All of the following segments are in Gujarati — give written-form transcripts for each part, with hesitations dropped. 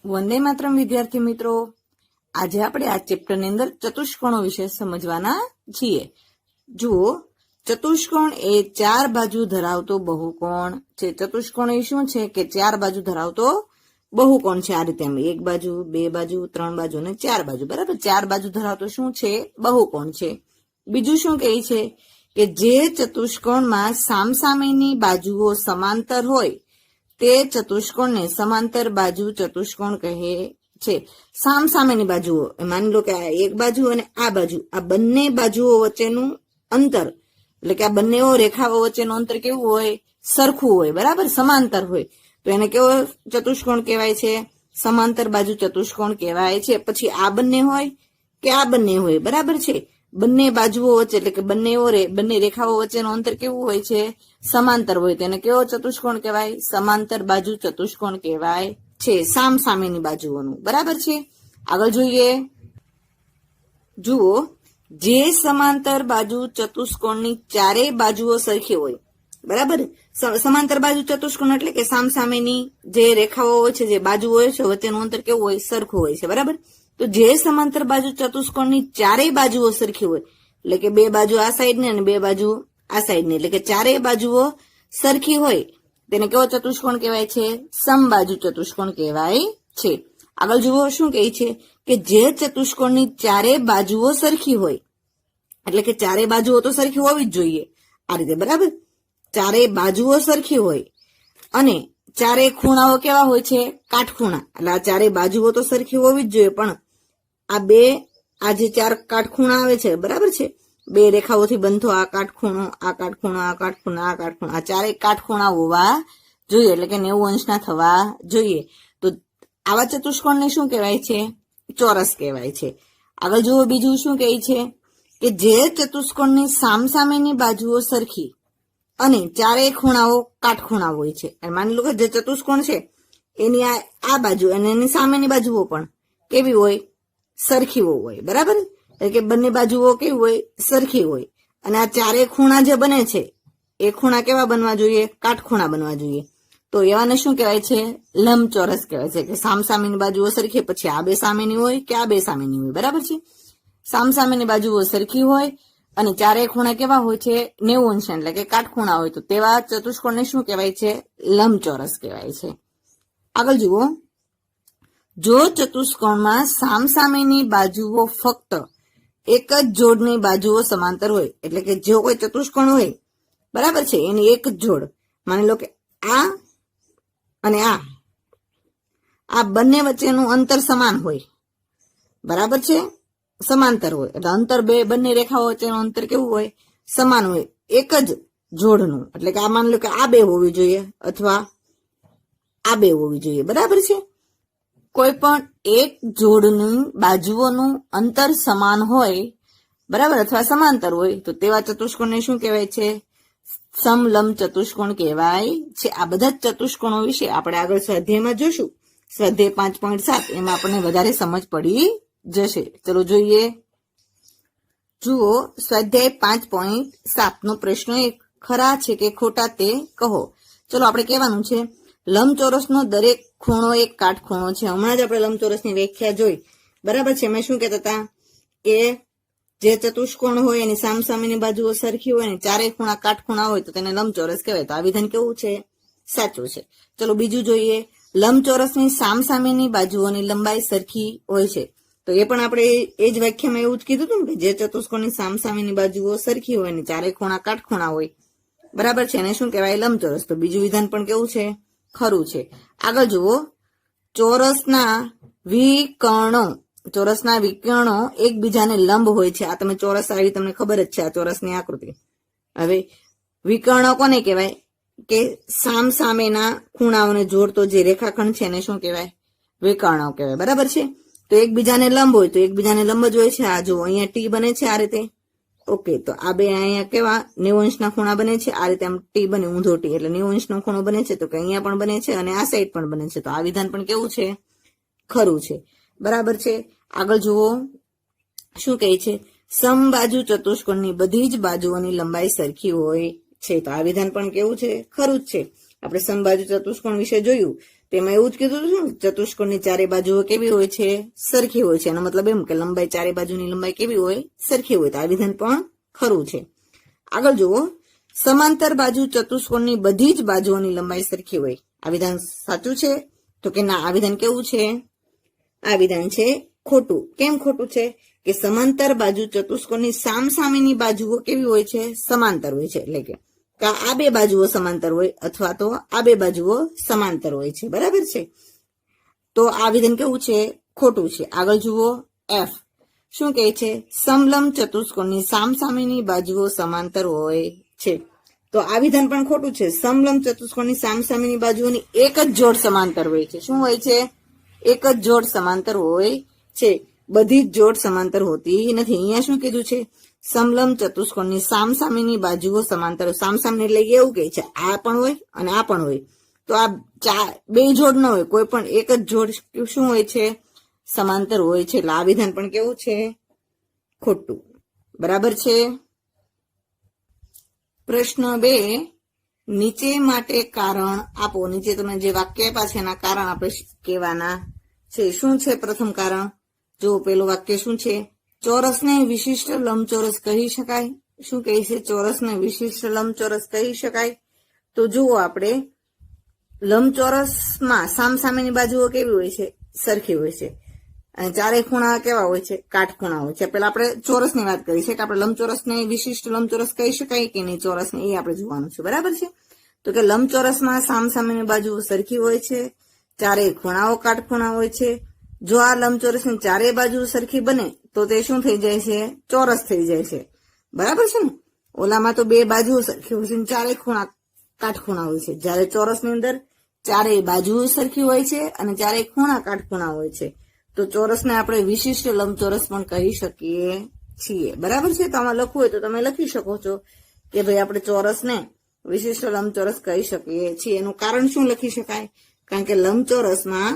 વંદે માતરમ વિદ્યાર્થી મિત્રો, આજે આપણે આ ચેપ્ટરની અંદર ચતુષ્કોણો વિશે સમજવાના છીએ. જુઓ, ચતુષ્કોણ એ ચાર બાજુ ધરાવતો બહુકોણ છે. ચતુષ્કોણ એ શું છે કે ચાર બાજુ ધરાવતો બહુકોણ છે. આ રીતે એક બાજુ, બે બાજુ, ત્રણ બાજુ અને ચાર બાજુ. બરાબર, ચાર બાજુ ધરાવતો શું છે? બહુકોણ છે. બીજું શું કહે છે કે જે ચતુષ્કોણમાં સામસામેની બાજુઓ સમાંતર હોય તે ચતુષ્કોણને સમાંતર બાજુ ચતુષ્કોણ કહે છે. સામસામેની બાજુઓ, માની લો કે આ એક બાજુ અને આ બાજુ, આ બંને બાજુઓ વચ્ચેનું અંતર, એટલે કે આ બંને રેખાઓ વચ્ચેનું અંતર કેવું હોય? સરખું હોય. બરાબર, સમાંતર હોય. તો એને કેવો ચતુષ્કોણ કહેવાય છે? સમાંતર બાજુ ચતુષ્કોણ કહેવાય છે. પછી આ બંને હોય કે આ બંને હોય. બરાબર છે, બંને બાજુઓ વચ્ચે, એટલે કે બંને રેખાઓ વચ્ચેનું અંતર કેવું હોય છે? સમાંતર હોય. તેને કેવો ચતુષ્કોણ કહેવાય? સમાંતર બાજુ ચતુષ્કોણ કહેવાય છે, સામસામેની બાજુઓનું. બરાબર છે, આગળ જોઈએ. જુઓ, જે સમાંતર બાજુ ચતુષ્કોણની ચારેય બાજુઓ સરખી હોય. બરાબર, સમાંતર બાજુ ચતુષ્કોણ એટલે કે સામસામેની જે રેખાઓ હોય છે, જે બાજુ હોય છે, વચ્ચેનું અંતર કેવું હોય? સરખું હોય છે. બરાબર, તો જે સમાંતર બાજુ ચતુષ્કોણની ચારેય બાજુઓ સરખી હોય, એટલે કે બે બાજુ આ સાઈડ ને અને બે બાજુ આ સાઈડ ને, એટલે કે ચારેય બાજુઓ સરખી હોય, તેને કેવો ચતુષ્કોણ કહેવાય છે? સમબાજુ ચતુષ્કોણ કહેવાય છે. આગળ જુઓ, શું કહે છે કે જે ચતુષ્કોણની ચારેય બાજુઓ સરખી હોય, એટલે કે ચારેય બાજુઓ તો સરખી હોવી જ જોઈએ. આ રીતે, બરાબર, ચારેય બાજુઓ સરખી હોય અને ચારેય ખૂણાઓ કેવા હોય છે? કાટખૂણા. એટલે આ ચારેય બાજુઓ તો સરખી હોવી જ જોઈએ, પણ આ જે ચાર કાટખૂણા આવે છે, બરાબર છે, બે રેખાઓથી બનતો આ કાટખૂણો, આ કાટખૂણો, આ કાટખૂણો, આ કાટખૂણો, આ ચારેય કાટખૂણા હોવા જોઈએ, એટલે કે 90 અંશના થવા જોઈએ. તો આવા ચતુષ્કોણને શું કહેવાય છે? ચોરસ કહેવાય છે. આગળ જુઓ, બીજું શું કહે છે કે જે ચતુષ્કોણની સામસામેની બાજુઓ સરખી અને ચારેય ખૂણાઓ કાટખૂણા હોય છે. માની લો કે જે ચતુષ્કોણ છે એની આ બાજુ અને એની સામેની બાજુઓ પણ કેવી હોય? સરખીઓ હોય. બરાબર, એટલે કે બંને બાજુઓ કેવી હોય? સરખી હોય. અને આ ચારેય ખૂણા જે બને છે એ ખૂણા કેવા બનવા જોઈએ? કાટખૂણા બનવા જોઈએ. તો એવાને શું કહેવાય છે? લંબચોરસ કહેવાય છે. કે સામસામેની બાજુઓ સરખી, પછી આ બે સામેની હોય કે આ બે સામેની હોય. બરાબર છે, સામસામેની બાજુઓ સરખી હોય અને ચારેય ખૂણા કેવા હોય છે? 90 અંશ, એટલે કે કાટખૂણા હોય. તો તેવા ચતુષ્કોણને શું કહેવાય છે? લંબચોરસ કહેવાય છે. આગળ જુઓ, જો ચતુષ્કોણમાં સામસામેની બાજુઓ ફક્ત એક જ જોડની બાજુઓ સમાંતર હોય, એટલે કે જો કોઈ ચતુષ્કોણ હોય, બરાબર છે, એની એક જ જોડ, માની લો કે આ અને આ બંને વચ્ચેનું અંતર સમાન હોય. બરાબર છે, સમાંતર હોય, એટલે અંતર બંને રેખાઓ વચ્ચેનું અંતર કેવું હોય? સમાન હોય, એક જ જોડનું. એટલે કે આ માની લો કે આ બે હોવી જોઈએ અથવા આ બે હોવી જોઈએ. બરાબર છે, કોઈ પણ એક જોડની બાજુઓનું અંતર સમાન હોય, બરાબર, અથવા સમાંતર હોય, તો તેવા ચતુષ્કોણને શું કહેવાય છે? સમલંબ ચતુષ્કોણ કહેવાય છે. આ બધા જ ચતુષ્કોણો વિશે આપણે આગળ સ્વાધ્યાયમાં જોશું. સ્વાધ્યાય 5.7 એમાં આપણને વધારે સમજ પડી જશે. ચલો જોઈએ. જુઓ, સ્વાધ્યાય 5.7 નો પ્રશ્ન 1, ખરા છે કે ખોટા તે કહો. ચલો આપણે કહેવાનું છે લંબચોરસનો દરેક ખૂણો એક કાટખૂણો છે. હમણાં જ આપણે લંબચોરસની વ્યાખ્યા જોઈ. બરાબર છે, મેં શું કહેતા હતા કે જે ચતુષ્કોણ હોય એની સામસામેની બાજુઓ સરખી હોય ને ચારેય ખૂણા કાટખૂણા હોય તો તેને લંબચોરસ કહેવાય. તો આ વિધાન કેવું છે? સાચું છે. ચલો બીજું જોઈએ. લંબચોરસની સામસામેની બાજુઓની લંબાઈ સરખી હોય છે. તો એ પણ આપણે એ જ વ્યાખ્યામાં એવું જ કીધું હતું ને કે જે ચતુષ્કોણની સામસામેની બાજુઓ સરખી હોય ને ચારેય ખૂણા કાટખૂણા હોય, બરાબર છે, એને શું કહેવાય? લંબચોરસ. તો બીજું વિધાન પણ કેવું છે? ખરું છે. આગળ જુઓ, ચોરસના વિકર્ણો એકબીજાને લંબ હોય છે. આ તમે ચોરસ આવી તમને ખબર જ છે, આ ચોરસની આકૃતિ. હવે વિકર્ણો કોને કહેવાય? કે સામસામેના ખૂણાઓને જોડતો જે રેખાખંડ છે એને શું કહેવાય? વિકર્ણો કહેવાય. બરાબર છે, તો એકબીજાને લંબ હોય તો એકબીજાને લંબ જ હોય છે. આ જો અહીંયા ટી બને છે આ રીતે. ઓકે, તો આ બે અહીંયા કેવા 90 અંશના ખૂણા બને છે. આ રીતે આમ ટી બને, ઊંધો ટી, એટલે 90 અંશનો ખૂણો બને છે. તો કે અહીંયા પણ બને છે અને આ સાઈડ પણ બને છે. તો આ વિધાન પણ કેવું છે? ખરું છે. બરાબર છે. આગળ જુઓ, શું કહે છે? સમબાજુ ચતુષ્કોણની બધી જ બાજુઓની લંબાઈ સરખી હોય છે. તો આ વિધાન પણ કેવું છે? ખરું જ છે. આપણે સમબાજુ ચતુષ્કોણ વિશે જોયું તેમાં એવું જ કીધું હતું ને, ચતુષ્કોણની ચારે બાજુઓ કેવી હોય છે? સરખી હોય છે. એનો મતલબ એમ કે લંબાઈ ચારે બાજુની લંબાઈ કેવી હોય? સરખી હોય. તો આ વિધાન પણ ખરું છે. આગળ જુઓ, સમાંતર બાજુ ચતુષ્કોણની બધી જ બાજુઓની લંબાઈ સરખી હોય. આ વિધાન સાચું છે? તો કે ના, આ વિધાન કેવું છે? આ વિધાન છે ખોટું. કેમ ખોટું છે? કે સમાંતર બાજુ ચતુષ્કોણની સામસામેની બાજુઓ કેવી હોય છે? સમાંતર હોય છે. એટલે કે આ બે બાજુઓ સમાંતર હોય અથવા તો આ બે બાજુઓ સમાંતર હોય છે. બરાબર છે? તો આ વિધાન કેવું છે? ખોટું છે. આગળ જુઓ, એફ શું કહે છે? સમલંબ ચતુષ્કોણની સામસામેની બાજુઓ સમાંતર હોય છે. તો આ વિધાન પણ ખોટું છે. સમલંબ ચતુષ્કોણની સામસામેની બાજુઓની એક જ જોડ સમાંતર હોય છે. શું હોય છે? એક જ જોડ સમાંતર હોય છે. બધી જ જોડ સમાંતર હોતી નથી. અહીંયા શું કીધું છે? સમલંબ ચતુષ્કોણની સામસામેની બાજુઓ સમાંતર. સામસામે એટલે એવું કહે છે આ પણ હોય અને આ પણ હોય. તો આ બે જોડ ન હોય, કોઈ પણ એક જ જોડ શું હોય છે? સમાંતર હોય છે. એટલે આ વિધાન પણ કેવું છે? ખોટું. બરાબર છે? પ્રશ્ન 2, નીચે માટે કારણ આપો. નીચે તમે જે વાક્ય આપ્યા છે એના કારણ આપણે કહેવાના છે. શું છે પ્રથમ કારણ? જો પેલું વાક્ય શું છે? ચોરસને વિશિષ્ટ લંબચોરસ કહી શકાય. શું કહે છે? ચોરસને વિશિષ્ટ લંબચોરસ કહી શકાય. તો જુઓ, આપણે લંબચોરસમાં સામસામેની બાજુઓ કેવી હોય છે? સરખી હોય છે. અને ચારે ખૂણા કેવા હોય છે? કાટખૂણા હોય છે. પેલા આપણે ચોરસની વાત કરી છે કે આપણે લંબચોરસને વિશિષ્ટ લંબચોરસ કહી શકાય કે નહીં ચોરસને, એ આપણે જોવાનું છે. બરાબર છે? તો કે લંબચોરસમાં સામસામેની બાજુઓ સરખી હોય છે. ચારે ખૂણાઓ કાટખૂણા હોય છે. જો આ લંબચોરસની ચારે બાજુ સરખી બને તો તે શું થઈ જાય છે? ચોરસ થઈ જાય છે. બરાબર છે ને? ઓલામાં તો બે બાજુઓ સરખી હોય છે, ચારે ખૂણા કાટખૂણા હોય છે. જ્યારે ચોરસની અંદર ચારે બાજુઓ સરખી હોય છે અને ચારે ખૂણા કાટખૂણા હોય છે. તો ચોરસને આપણે વિશિષ્ટ લંબચોરસ પણ કહી શકીએ છીએ. બરાબર છે? તો આમાં લખવું હોય તો તમે લખી શકો છો કે ભાઈ આપણે ચોરસને વિશિષ્ટ લંબચોરસ કહી શકીએ છીએ. એનું કારણ શું લખી શકાય? કારણ કે લંબચોરસમાં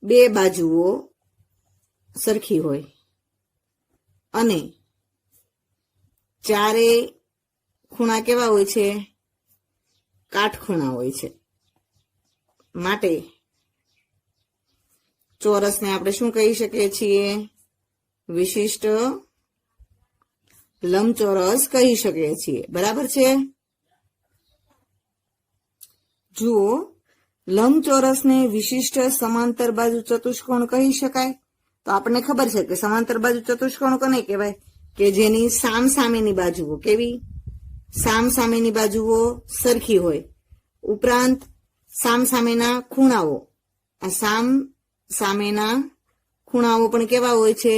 બે બાજુઓ સરખી હોય અને ચારે ખૂણા કેવા હોય છે? કાટખૂણા હોય છે. માટે ચોરસને આપણે શું કહી શકીએ છીએ? વિશિષ્ટ લંબચોરસ કહી શકીએ છીએ. બરાબર છે? જુઓ, લંબચોરસને વિશિષ્ટ સમાંતર બાજુ ચતુષ્કોણ કહી શકાય. તો આપણને ખબર છે કે સમાંતર બાજુ ચતુષ્કોણ કોને કહેવાય? કે જેની સામસામેની બાજુઓ કેવી? સામસામેની બાજુઓ સરખી હોય. ઉપરાંત સામસામેના ખૂણાઓ, આ સામસામેના ખૂણાઓ પણ કેવા હોય છે?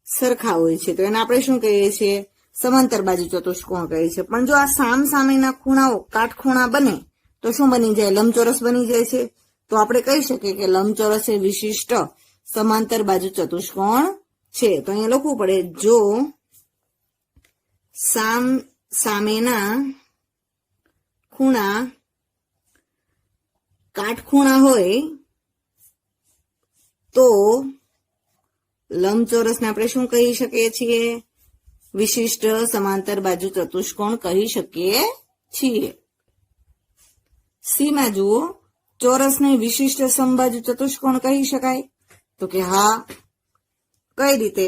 સરખા હોય છે. તો એને આપણે શું કહીએ છીએ? સમાંતર બાજુ ચતુષ્કોણ કહીએ છીએ. પણ જો આ સામસામેના ખૂણાઓ કાટખૂણા બને તો શું બની જાય? લંબચોરસ બની જાય છે. તો આપણે કહી શકીએ કે લંબચોરસ એ વિશિષ્ટ સમાંતર બાજુ ચતુષ્કોણ છે. તો અહીંયા લખવું પડે, જો સામેના ખૂણા કાટખૂણા હોય તો લંબચોરસને આપણે શું કહી શકીએ છીએ? વિશિષ્ટ સમાંતર બાજુ ચતુષ્કોણ કહી શકીએ છીએ. સી માં જુઓ, ચોરસને વિશિષ્ટ સમબાજુ ચતુષ્કોણ કહી શકાય. તો કે હા. કઈ રીતે?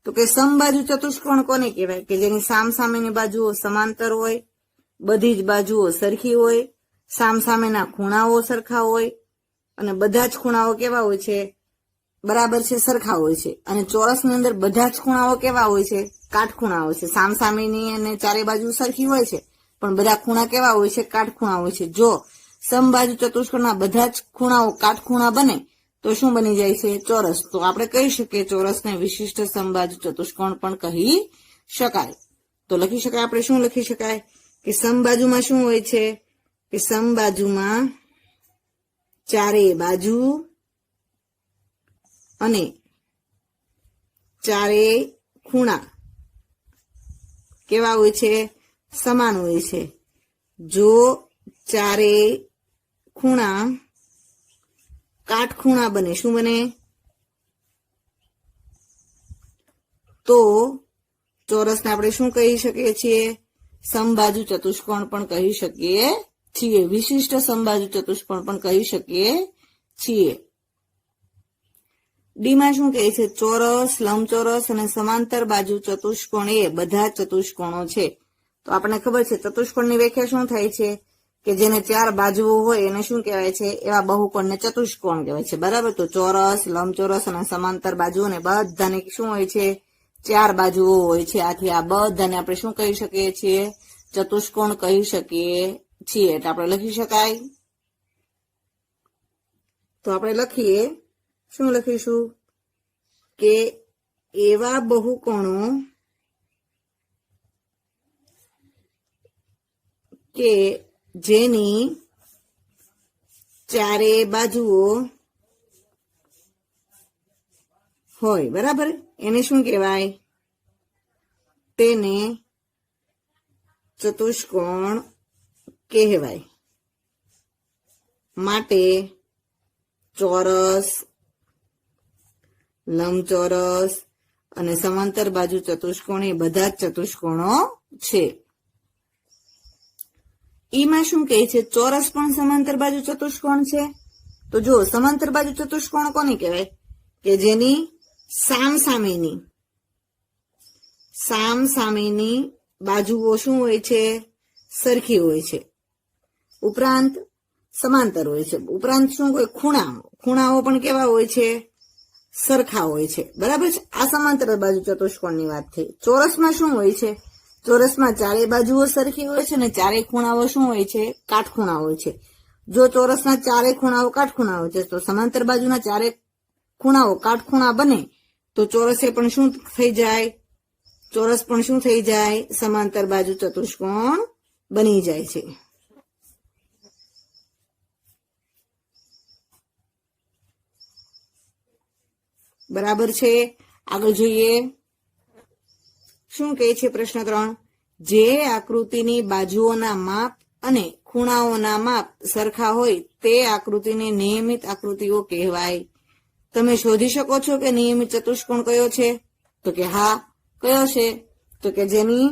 તો કે સમબાજુ ચતુષ્કોણ કોને કહેવાય? કે જેની સામસામેની બાજુઓ સમાંતર હોય, બધી જ બાજુઓ સરખી હોય, સામસામેના ખૂણાઓ સરખા હોય અને બધા જ ખૂણાઓ કેવા હોય છે? બરાબર છે, સરખા હોય છે. અને ચોરસની અંદર બધા જ ખૂણાઓ કેવા હોય છે? કાટખૂણા હોય છે. સામસામેની અને ચારે બાજુ સરખી હોય છે પણ બધા ખૂણા કેવા હોય છે? કાટખૂણા હોય છે. જો સમબાજુ ચતુષ્કોણના બધા જ ખૂણાઓ કાટખૂણા બને તો શું બની જાય છે? ચોરસ. તો આપણે કહી શકીએ ચોરસને વિશિષ્ટ સમબાજુ ચતુષ્કોણ પણ કહી શકાય. તો લખી શકાય, આપણે શું લખી શકાય? કે સમબાજુમાં શું હોય છે? કે સમબાજુમાં ચારે બાજુ અને ચારે ખૂણા કેવા હોય છે? સમાન હોય છે. જો ચારે ખૂણા કાટખૂણા બને, શું બને? તો ચોરસને આપણે શું કહી શકીએ છીએ? સમબાજુ ચતુષ્કોણ પણ કહી શકીએ છીએ, વિશિષ્ટ સમબાજુ ચતુષ્કોણ પણ કહી શકીએ છીએ. ડી માં શું કહે છે? ચોરસ, લંબચોરસ અને સમાંતર બાજુ ચતુષ્કોણ એ બધા ચતુષ્કોણો છે. તો આપણને ખબર છે ચતુષ્કોણની વ્યાખ્યા શું થાય છે કે જેને 4 બાજુઓ હોય એને શું કહેવાય છે? એવા બહુકોણને ચતુષ્કોણ કહેવાય છે. બરાબર. તો ચોરસ, લંબચોરસ અને સમાંતર બાજુઓને બધાને શું હોય છે? 4 બાજુઓ હોય છે. આથી આ બધાને આપણે શું કહી શકીએ છીએ? ચતુષ્કોણ કહી શકીએ છીએ. એટલે આપણે લખી શકાય. તો આપણે લખીએ, શું લખીશું? કે એવા બહુકોણો કે જેની 4 બાજુઓ હોય. બરાબર. એને શું કહેવાય? તેને ચતુષ્કોણ કહેવાય. માટે ચોરસ, લંબચોરસ અને સમાંતર બાજુ ચતુષ્કોણ એ બધા જ ચતુષ્કોણો છે. ઈમાં શું કહે છે? ચોરસ પણ સમાંતર બાજુ ચતુષ્કોણ છે. તો જો સમાંતર બાજુ ચતુષ્કોણ કોને કહેવાય? કે જેની સામસામેની બાજુઓ શું હોય છે? સરખી હોય છે. ઉપરાંત સમાંતર હોય છે. ઉપરાંત શું હોય? ખૂણાઓ પણ કેવા હોય છે? સરખા હોય છે. બરાબર છે. આ સમાંતર બાજુ ચતુષ્કોણની વાત થઈ. ચોરસમાં શું હોય છે? ચોરસમાં 4 બાજુઓ સરખી હોય છે અને 4 ખૂણાઓ શું હોય છે? કાટખૂણા હોય છે. જો ચોરસના 4 ખૂણાઓ કાટખૂણા હોય છે તો સમાંતર બાજુના 4 ખૂણાઓ કાટખૂણા બને તો ચોરસે પણ શું થઈ જાય? ચોરસ પણ શું થઈ જાય? સમાંતર બાજુ ચતુષ્કોણ બની જાય છે. બરાબર છે. આગળ જોઈએ શું કહે છે? પ્રશ્ન 3. જે આકૃતિની બાજુઓના માપ અને ખૂણાઓના માપ સરખા હોય તે આકૃતિને નિયમિત આકૃતિઓ કહેવાય. તમે શોધી શકો છો કે નિયમિત ચતુષ્કોણ કયો છે? તો કે હા. કયો છે? તો કે જેની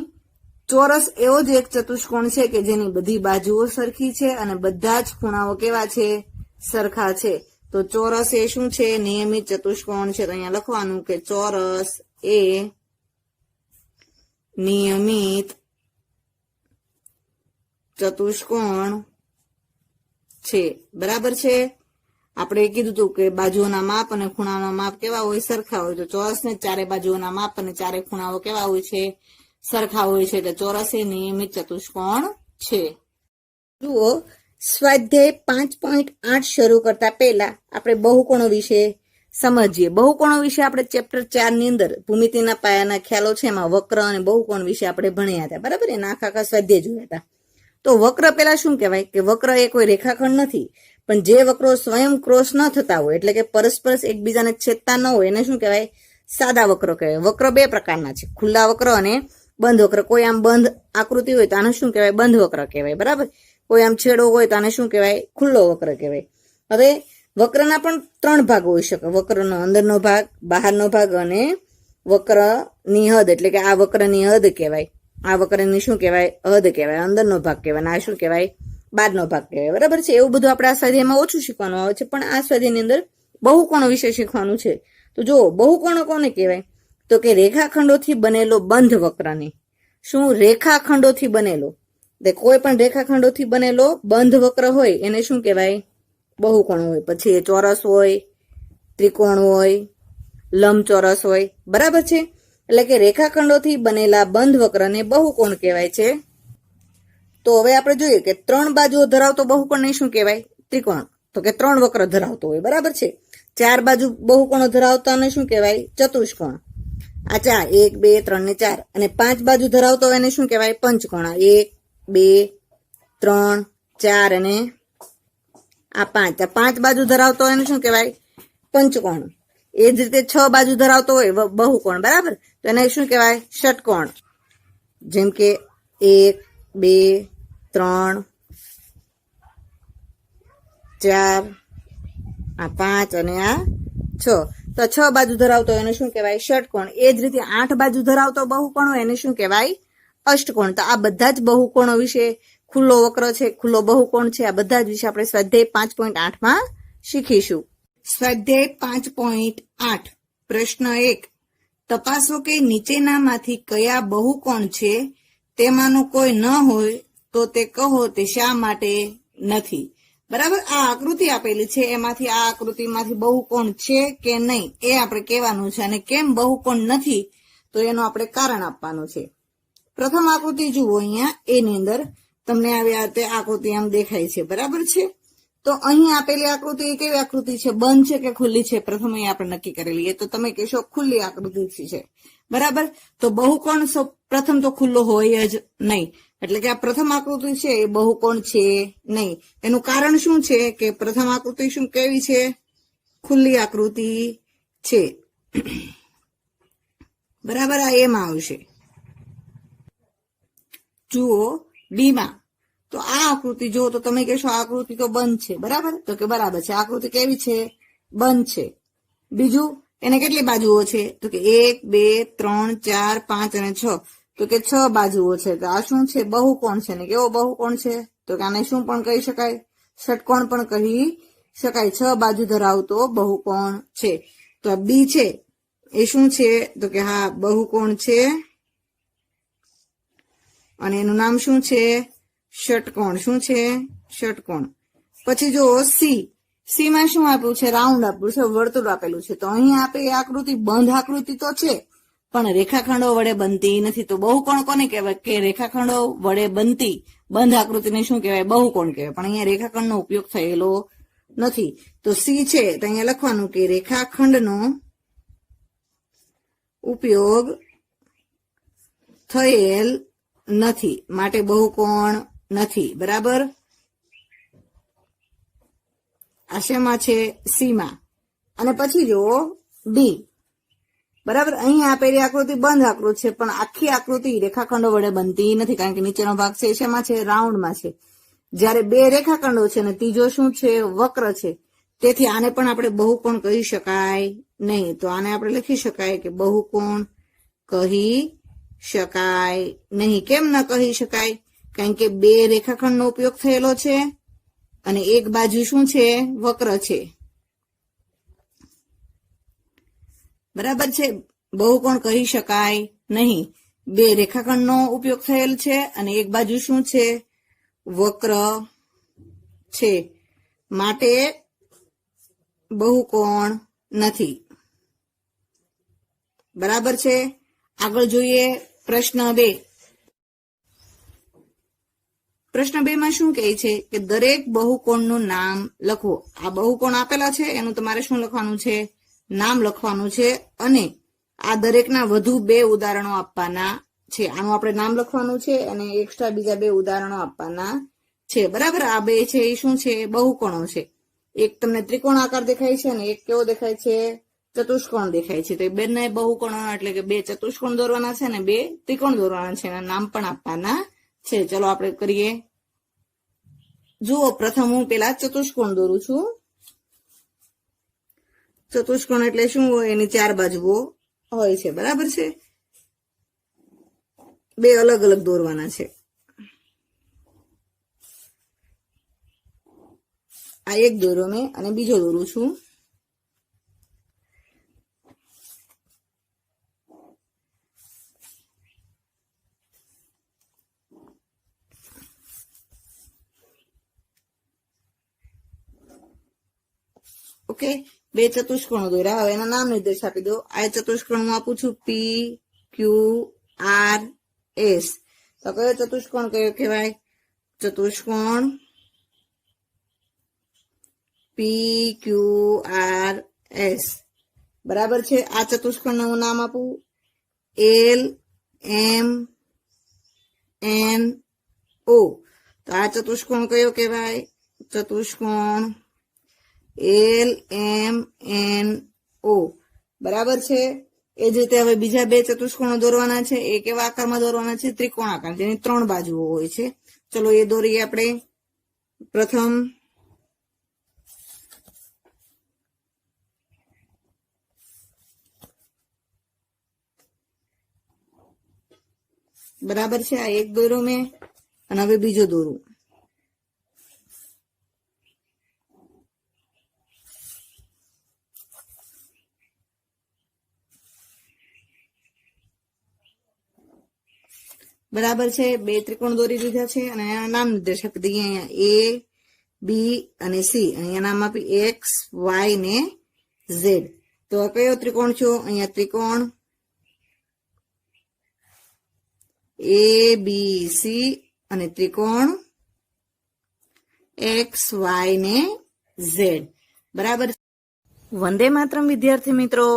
ચોરસ એવો જ એક ચતુષ્કોણ છે કે જેની બધી બાજુઓ સરખી છે અને બધા જ ખૂણાઓ કેવા છે? સરખા છે. તો ચોરસ એ શું છે? નિયમિત ચતુષ્કોણ છે. તો અહીંયા લખવાનું કે ચોરસ એ નિયમિત ચતુષ્કોણ છે. બરાબર છે. આપણે કીધું હતું કે બાજુઓના માપ અને ખૂણાઓના માપ કેવા હોય? સરખા હોય. તો ચોરસને 4 બાજુઓના માપ અને 4 ખૂણાઓ કેવા હોય છે? સરખા હોય છે. એટલે ચોરસ એ નિયમિત ચતુષ્કોણ છે. જુઓ, સ્વાધ્યાય 5.8 શરૂ કરતા પહેલા આપણે બહુકોણો વિશે સમજીએ. બહુકોણો વિશે આપણે ચેપ્ટર 4 ની અંદર ભૂમિતિના પાયાના ખ્યાલો છે એમાં વક્ર અને બહુકોણ વિશે આપણે ભણ્યા હતા. બરાબર. એના આખા સ્વાધ્યાય જોયા હતા. તો વક્ર પેલા શું કહેવાય? કે વક્ર એ કોઈ રેખાખંડ નથી, પણ જે વક્રો સ્વયં ક્રોસ ન થતા હોય એટલે કે પરસ્પર એકબીજાને છેદતા ન હોય એને શું કહેવાય? સાદા વક્રો કહેવાય. વક્ર 2 પ્રકારના છે, ખુલ્લા વક્ર અને બંધ વક્ર. કોઈ આમ બંધ આકૃતિ હોય તો આને શું કહેવાય? બંધ વક્ર કહેવાય. બરાબર. કોઈ આમ છેડો હોય તો આને શું કહેવાય? ખુલ્લો વક્ર કહેવાય. હવે વક્રના પણ 3 ભાગ હોઈ શકે. વક્રનો અંદરનો ભાગ, બહારનો ભાગ અને વક્રની હદ, એટલે કે આ વક્રની હદ કહેવાય. આ વક્રની શું કહેવાય? હદ કહેવાય. અંદરનો ભાગ કહેવાય. આ શું કહેવાય? બહારનો ભાગ કહેવાય. બરાબર છે. એવું બધું આપણે આ સ્વાધ્યાયમાં ઓછું શીખવાનું આવે છે, પણ આ સ્વાધ્યાયની અંદર બહુકોણો વિશે શીખવાનું છે. તો જો બહુકોણો કોને કહેવાય? તો કે રેખાખંડોથી બનેલો બંધ વક્રને. શું? રેખાખંડોથી બનેલો. કોઈ પણ રેખાખંડોથી બનેલો બંધ વક્ર હોય એને શું કહેવાય? બહુકોણ હોય. પછી એ ચોરસ હોય, ત્રિકોણ હોય, લંબચોરસ હોય. બરાબર છે. એટલે કે રેખાખંડોથી બનેલા બંધ વક્રને બહુકોણ કહેવાય છે. તો હવે આપણે જોઈએ કે 3 બાજુઓ ધરાવતો બહુકોણને શું કહેવાય? ત્રિકોણ. તો કે 3 વક્ર ધરાવતો હોય. બરાબર છે. 4 બાજુ બહુકોણો ધરાવતાને શું કહેવાય? ચતુષ્કોણ. આ 4, 1, 2, 3 ને 4. અને 5 બાજુ ધરાવતો એને શું કહેવાય? પંચકોણ. 1, 2, 3, 4 અને આ 5. આ 5 બાજુ ધરાવતો એને શું કહેવાય? પંચકોણ. એ જ રીતે 6 બાજુ ધરાવતો હોય બહુકોણ. બરાબર. તો એને શું કહેવાય? ષટકોણ. જેમ કે 1, 2, 3, 4, આ 5 અને આ 6. તો 6 બાજુ ધરાવતો એને શું કહેવાય? ષટકોણ. એ જ રીતે 8 બાજુ ધરાવતો બહુકોણ હોય એને શું કહેવાય? અષ્ટકોણ. તો આ બધા જ બહુકોણો વિશે, ખુલ્લો વક્ર છે, ખુલ્લો બહુકોણ છે, આ બધા જ વિશે આપણે સ્વાધ્યાય 5.8 માં શીખીશું. સ્વાધ્યાય 5.8 પ્રશ્ન 1. તપાસો કે નીચેનામાંથી કયા બહુકોણ છે તેમાંનું કોઈ ન હોય તો તે કહો તે શા માટે નથી. બરાબર, આ આકૃતિ આપેલી છે એમાંથી આ આકૃતિમાંથી બહુકોણ છે કે નહીં એ આપણે કહેવાનું છે, અને કેમ બહુકોણ નથી તો એનું આપણે કારણ આપવાનું છે. પ્રથમ આકૃતિ જુઓ, અહીંયા એની અંદર તમને આવી રીતે આકૃતિ આમ દેખાય છે. બરાબર છે, તો અહીં આપેલી આકૃતિ કેવી આકૃતિ છે, બંધ છે કે ખુલ્લી છે? પ્રથમ અહીં આપણે નક્કી કરી લઈએ. તો તમે કહેશો ખુલ્લી આકૃતિ છે. બરાબર, તો બહુકોણ પ્રથમ તો ખુલ્લો હોય જ નહીં, એટલે કે આ પ્રથમ આકૃતિ છે એ બહુકોણ છે નહીં. એનું કારણ શું છે કે પ્રથમ આકૃતિ શું કેવી છે? ખુલ્લી આકૃતિ છે. બરાબર, આ એમાં આવશે. જુઓ બીમાં, તો આ આકૃતિ જુઓ તો તમે કહેશો આ આકૃતિ તો બંધ છે. બરાબર, તો કે બરાબર છે, આકૃતિ કેવી છે? બંધ છે. બીજું, એને કેટલી બાજુઓ છે? તો કે 1 2 3 4 5 અને 6. તો કે 6 બાજુઓ છે. તો આ શું છે? બહુકોણ છે. ને કેવો બહુકોણ છે? તો કે આને શું પણ કહી શકાય? ષટકોણ પણ કહી શકાય. 6 બાજુ ધરાવતો બહુકોણ છે. તો આ બી છે એ શું છે? તો કે હા, બહુકોણ છે, અને એનું નામ શું છે? ષટકોણ. શું છે? ષટકોણ. પછી જો સી માં શું આપ્યું છે? રાઉન્ડ આપ્યું છે, વર્તુળ આપેલું છે. તો અહીં આપેલી આકૃતિ બંધ આકૃતિ તો છે, પણ રેખાખંડો વડે બનતી નથી. તો બહુકોણ કોને કહેવાય? કે રેખાખંડો વડે બનતી બંધ આકૃતિને શું કહેવાય? બહુકોણ કહેવાય. પણ અહીંયા રેખાખંડનો ઉપયોગ થયેલો નથી. તો સી છે તો અહીંયા લખવાનું કે રેખાખંડનો ઉપયોગ થયેલ નથી, માટે બહુકોણ નથી. બરાબર, આ શેમાં છે? સીમાં. અને પછી જો ડી. બરાબર, અહીં આપેલી આકૃતિ બંધ આકૃતિ છે, પણ આખી આકૃતિ રેખાખંડો વડે બનતી નથી, કારણ કે નીચેનો ભાગ છે શેમાં છે? રાઉન્ડમાં છે. જ્યારે બે રેખાખંડો છે અને ત્રીજો શું છે? વક્ર છે. તેથી આને પણ આપણે બહુકોણ કહી શકાય નહીં. તો આને આપણે લખી શકાય કે બહુકોણ કહી શકાય નહીં. કેમ ન કહી શકાય? કારણ કે બે રેખાખંડનો ઉપયોગ થયેલો છે અને એક બાજુ શું છે? વક્ર છે. બરાબર છે, બહુકોણ કહી શકાય નહીં. બે રેખાખંડનો ઉપયોગ થયેલ છે અને એક બાજુ શું છે? વક્ર છે, માટે બહુકોણ નથી. બરાબર છે, આગળ જોઈએ પ્રશ્ન 2. પ્રશ્ન 2 માં શું કહે છે કે દરેક બહુકોણનું નામ લખો. આ બહુકોણ આપેલા છે, એનું તમારે શું લખવાનું છે? નામ લખવાનું છે, અને આ દરેકના વધુ 2 ઉદાહરણો આપવાના છે. આનું આપણે નામ લખવાનું છે અને એક્સ્ટ્રા બીજા 2 ઉદાહરણો આપવાના છે. બરાબર, આ 2 છે એ શું છે? બહુકોણો છે. એક તમને ત્રિકોણ આકાર દેખાય છે અને એક કેવો દેખાય છે? ચતુષ્કોણ દેખાય છે. તો એ બંને બહુકોણો, એટલે કે 2 ચતુષ્કોણ દોરવાના છે અને 2 ત્રિકોણ દોરવાના છે, એના નામ પણ આપવાના છે. ચલો આપણે કરીએ. જુઓ, પ્રથમ હું પેલા ચતુષ્કોણ દોરું છું. ચતુષ્કોણ એટલે શું હોય? એની 4 બાજુઓ હોય છે. બરાબર છે, 2 અલગ અલગ દોરવાના છે. આ એક દોરો મેં અને બીજો દોરું છું. ઓકે, 2 ચતુષ્કોણો દોર્યા. હવે એના નામ નિર્દેશ આપી દો. આ ચતુષ્કોણ હું આપું છું પી ક્યુ આર એસ. તો કયો ચતુષ્કોણ કયો કહેવાય? ચતુષ્કોણ પી ક્યુ આર એસ. બરાબર છે, આ ચતુષ્કોણનું હું નામ આપું એલ એમ એન ઓ. તો આ ચતુષ્કોણ કયો કહેવાય? ચતુષ્કોણ એલ એમ એન ઓ. બરાબર છે, એ જ રીતે હવે બીજા 2 ચતુષ્કોણો દોરવાના છે. એ કેવા આકારમાં દોરવાના છે? ત્રિકોણ આકાર, જેની 3 બાજુઓ હોય છે. ચલો એ દોરીએ આપણે. પ્રથમ બરાબર છે, આ એક દોર્યો મેં અને હવે બીજો દોરું. બરાબર છે, બે ત્રિકોણ દોરી દીધા છે અને અહીંયા નામ નિર્દેશ આપી દઈએ. અહીંયા એ, બી અને સી. અહીંયા નામ આપી એક્સ, વાય ને ઝેડ. તો આ કયો ત્રિકોણ છે? અહીંયા ત્રિકોણ એ બી સી અને ત્રિકોણ એક્સ, વાય ને ઝેડ. બરાબર. વંદે માતરમ વિદ્યાર્થી મિત્રો.